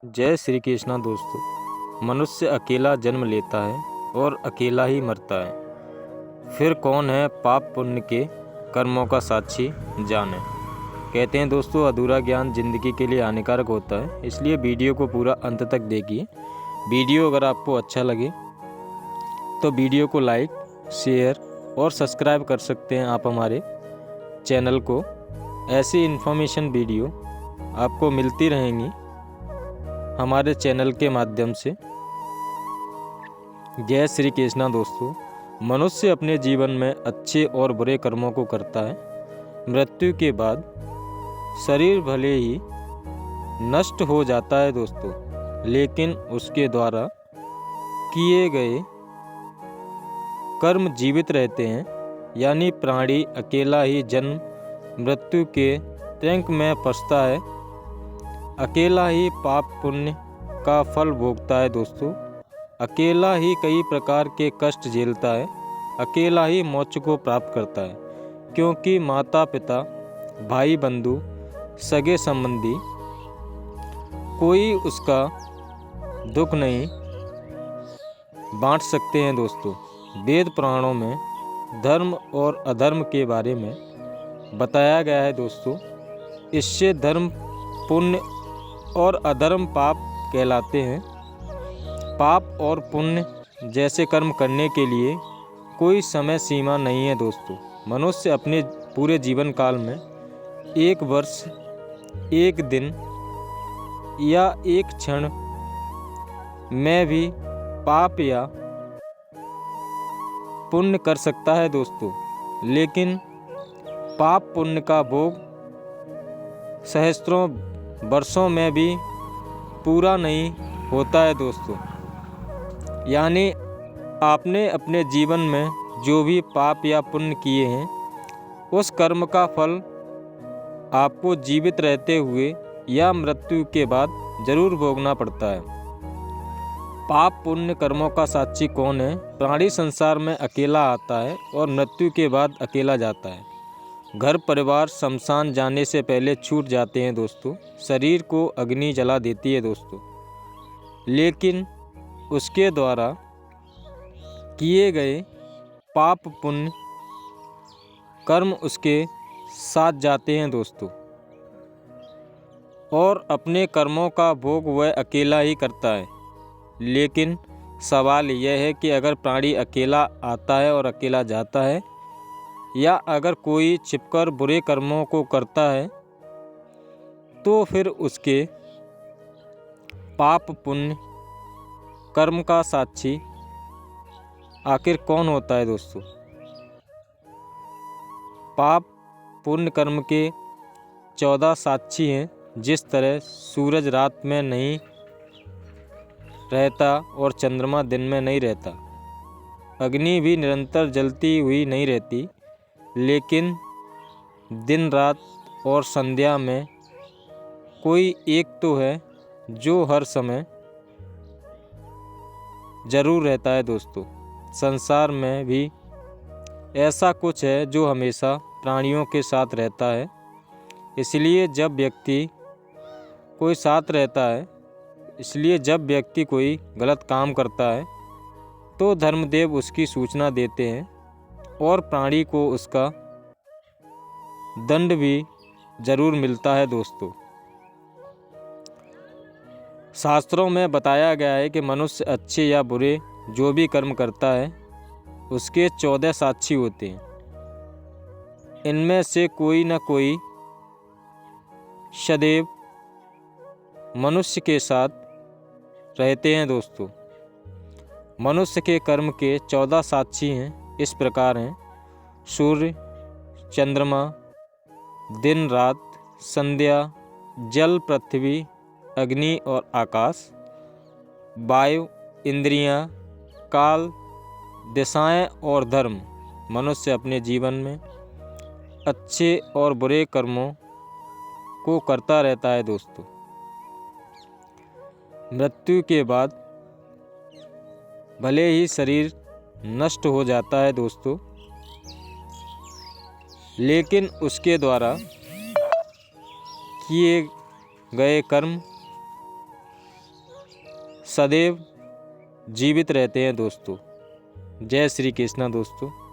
जय श्री कृष्णा दोस्तों। मनुष्य अकेला जन्म लेता है और अकेला ही मरता है। फिर कौन है पाप पुण्य के कर्मों का साक्षी, जाने। कहते हैं दोस्तों, अधूरा ज्ञान जिंदगी के लिए हानिकारक होता है, इसलिए वीडियो को पूरा अंत तक देखिए। वीडियो अगर आपको अच्छा लगे तो वीडियो को लाइक, शेयर और सब्सक्राइब कर सकते हैं आप हमारे चैनल को। ऐसी इन्फॉर्मेशन वीडियो आपको मिलती रहेंगी हमारे चैनल के माध्यम से। जय श्री कृष्णा दोस्तों। मनुष्य अपने जीवन में अच्छे और बुरे कर्मों को करता है। मृत्यु के बाद शरीर भले ही नष्ट हो जाता है दोस्तों, लेकिन उसके द्वारा किए गए कर्म जीवित रहते हैं। यानी प्राणी अकेला ही जन्म मृत्यु के तंक में फंसता है, अकेला ही पाप पुण्य का फल भोगता है दोस्तों, अकेला ही कई प्रकार के कष्ट झेलता है, अकेला ही मोक्ष को प्राप्त करता है। क्योंकि माता पिता, भाई बंधु, सगे संबंधी कोई उसका दुख नहीं बांट सकते हैं दोस्तों। वेद पुराणों में धर्म और अधर्म के बारे में बताया गया है दोस्तों। इससे धर्म पुण्य और अधर्म पाप कहलाते हैं। पाप और पुण्य जैसे कर्म करने के लिए कोई समय सीमा नहीं है दोस्तों। मनुष्य अपने पूरे जीवन काल में एक वर्ष, एक दिन या एक क्षण में भी पाप या पुण्य कर सकता है दोस्तों। लेकिन पाप पुण्य का भोग सहस्त्रों वर्षों में भी पूरा नहीं होता है दोस्तों। यानी आपने अपने जीवन में जो भी पाप या पुण्य किए हैं, उस कर्म का फल आपको जीवित रहते हुए या मृत्यु के बाद जरूर भोगना पड़ता है। पाप पुण्य कर्मों का साक्षी कौन है? प्राणी संसार में अकेला आता है और मृत्यु के बाद अकेला जाता है। घर परिवार शमशान जाने से पहले छूट जाते हैं दोस्तों। शरीर को अग्नि जला देती है दोस्तों, लेकिन उसके द्वारा किए गए पाप पुण्य कर्म उसके साथ जाते हैं दोस्तों, और अपने कर्मों का भोग वह अकेला ही करता है। लेकिन सवाल यह है कि अगर प्राणी अकेला आता है और अकेला जाता है, या अगर कोई छिपकर बुरे कर्मों को करता है, तो फिर उसके पाप पुण्य कर्म का साक्षी आखिर कौन होता है दोस्तों? पाप पुण्य कर्म के 14 साक्षी हैं। जिस तरह सूरज रात में नहीं रहता और चंद्रमा दिन में नहीं रहता, अग्नि भी निरंतर जलती हुई नहीं रहती, लेकिन दिन रात और संध्या में कोई एक तो है जो हर समय जरूर रहता है दोस्तों। संसार में भी ऐसा कुछ है जो हमेशा प्राणियों के साथ रहता है। इसलिए जब व्यक्ति कोई गलत काम करता है, तो धर्मदेव उसकी सूचना देते हैं और प्राणी को उसका दंड भी जरूर मिलता है दोस्तों। शास्त्रों में बताया गया है कि मनुष्य अच्छे या बुरे जो भी कर्म करता है, उसके 14 साक्षी होते हैं। इनमें से कोई न कोई सदैव मनुष्य के साथ रहते हैं दोस्तों। मनुष्य के कर्म के 14 साक्षी हैं, इस प्रकार हैं: सूर्य, चंद्रमा, दिन रात, संध्या, जल, पृथ्वी, अग्नि और आकाश, वायु, इंद्रियां, काल, दिशाएं और धर्म। मनुष्य अपने जीवन में अच्छे और बुरे कर्मों को करता रहता है दोस्तों। मृत्यु के बाद भले ही शरीर नष्ट हो जाता है दोस्तों, लेकिन उसके द्वारा किए गए कर्म सदैव जीवित रहते हैं दोस्तों। जय श्री कृष्णा दोस्तों।